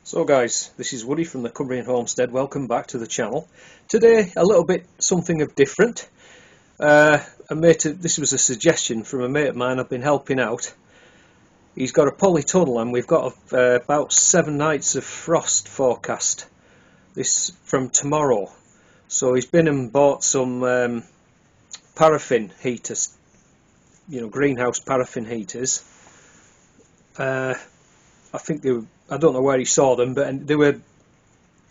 So guys, this is Woody from the Cumbrian Homestead. Welcome back to the channel. Today a little bit something of different. This was a suggestion from a mate of mine I've been helping out. He's got a polytunnel and we've got about 7 nights of frost forecast. This from tomorrow. So he's been and bought some paraffin heaters, greenhouse paraffin heaters. I don't know where he saw them, but they were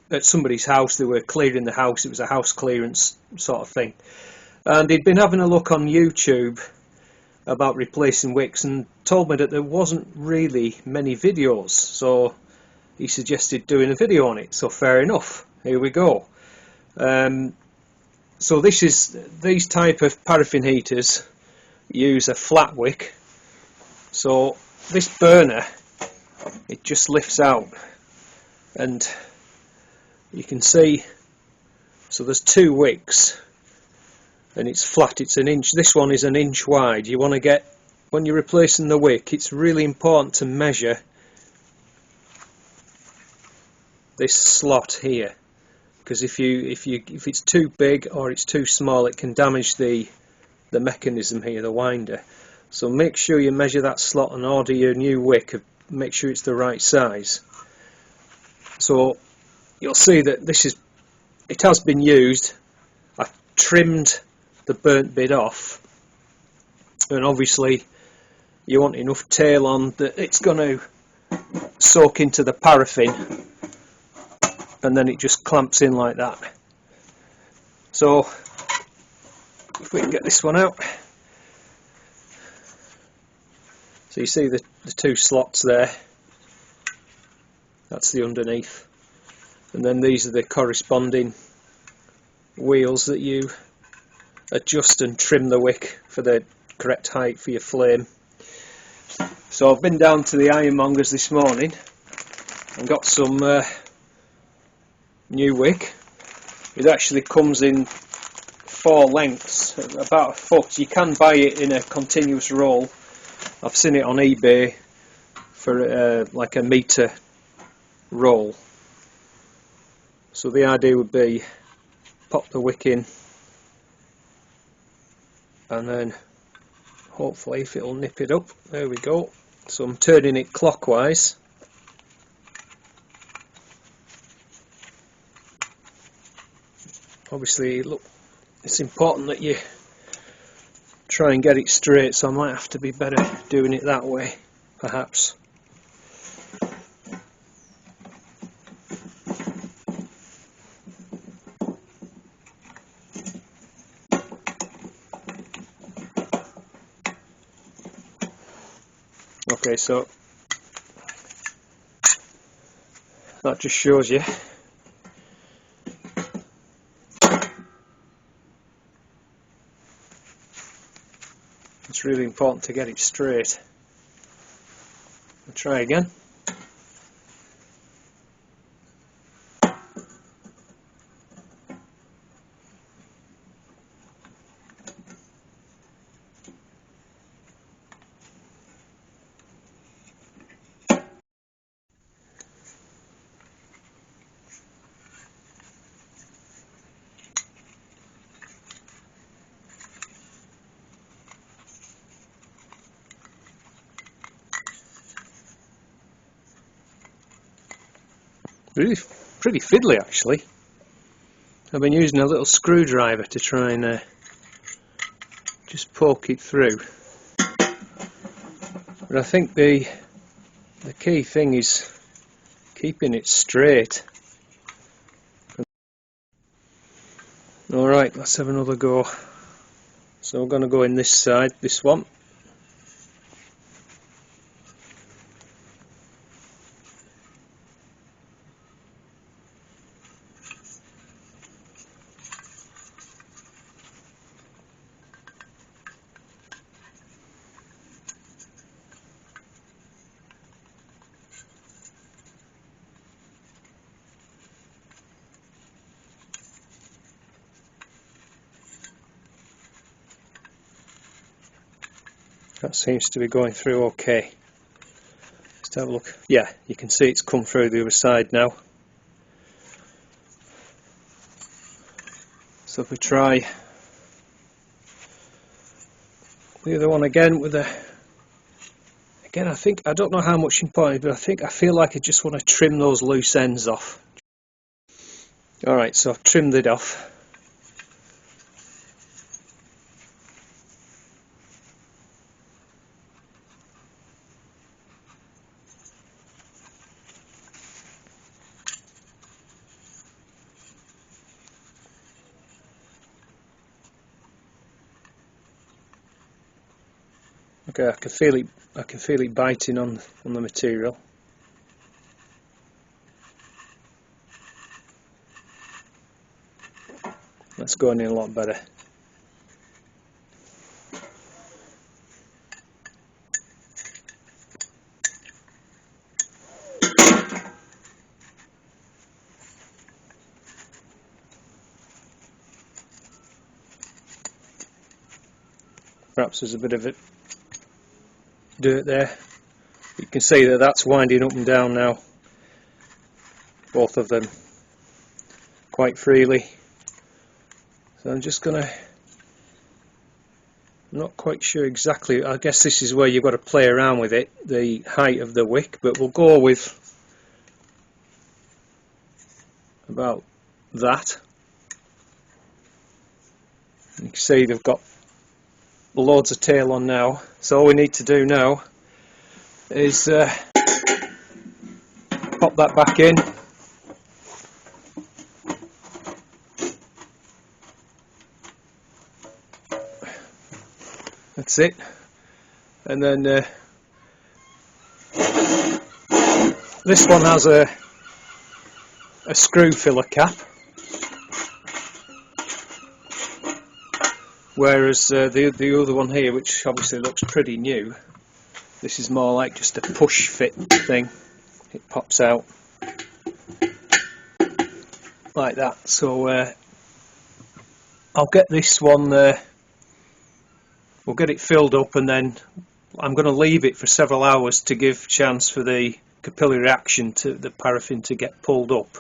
at somebody's house. They were clearing the house. It was a house clearance sort of thing. And he'd been having a look on YouTube about replacing wicks and told me that there wasn't really many videos. So he suggested doing a video on it. So fair enough. Here we go. So these type of paraffin heaters use a flat wick. So this burner, it just lifts out, and you can see, so there's 2 wicks and it's flat. It's an inch. This one is an inch wide. You want to get, when you're replacing the wick, it's really important to measure this slot here, because if it's too big or it's too small, it can damage the mechanism here, the winder. So make sure you measure that slot and order your new wick. Make sure it's the right size. So you'll see that it has been used. I've trimmed the burnt bit off, and obviously you want enough tail on that it's going to soak into the paraffin, and then it just clamps in like that. So if we can get this one out, so you see the 2 slots there, that's the underneath, and then these are the corresponding wheels that you adjust and trim the wick for the correct height for your flame. So I've been down to the ironmonger's this morning and got some new wick. It actually comes in 4 lengths, about a foot. You can buy it in a continuous roll. I've seen it on eBay for like a metre roll. So the idea would be pop the wick in, and then hopefully if it'll nip it up. There we go. So I'm turning it clockwise. Obviously, look, it's important that you try and get it straight, so I might have to be better doing it that way, perhaps. Okay, so that just shows you it's really important to get it straight. I'll try again. Really pretty fiddly actually. I've been using a little screwdriver to try and just poke it through. But I think the key thing is keeping it straight. Alright, let's have another go. So we're going to go in this side, this one. That seems to be going through okay. Just have a look. Yeah, you can see it's come through the other side now. So if we try the other one again with a, again I don't know how much important, but I feel like I just want to trim those loose ends off. Alright, so I've trimmed it off. Okay, I can feel it biting on the material. That's going in a lot better. Perhaps there's a bit of it dirt there. You can see that that's winding up and down now, both of them, quite freely. So I'm just gonna, I'm not quite sure exactly, I guess this is where you've got to play around with it, the height of the wick, but we'll go with about that. You can see they've got loads of tail on now, so all we need to do now is pop that back in. That's it. And then this one has a screw filler cap, whereas the other one here, which obviously looks pretty new, this is more like just a push fit thing. It pops out like that. So I'll get this one, we'll get it filled up, and then I'm going to leave it for several hours to give chance for the capillary reaction to the paraffin to get pulled up,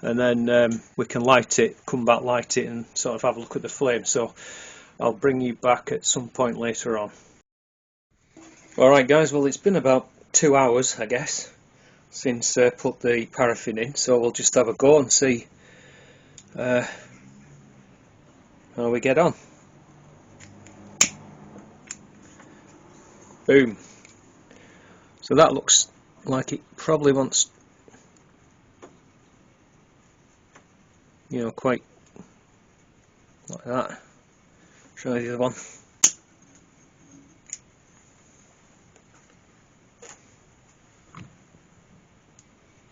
and then we can light it, come back, light it, and sort of have a look at the flame. So I'll bring you back at some point later on. Alright guys, well it's been about 2 hours I guess since put the paraffin in, so we'll just have a go and see how we get on. Boom. So that looks like it probably wants, you know, quite like that. Try the other one.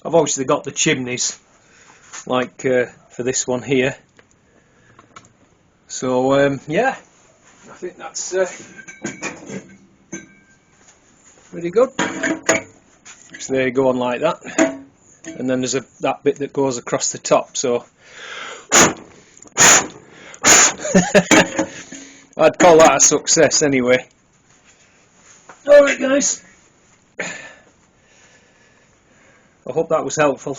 I've obviously got the chimneys like for this one here, so yeah, I think that's pretty good. So there you go, on like that, and then there's that bit that goes across the top, so I'd call that a success anyway. Alright guys, I hope that was helpful.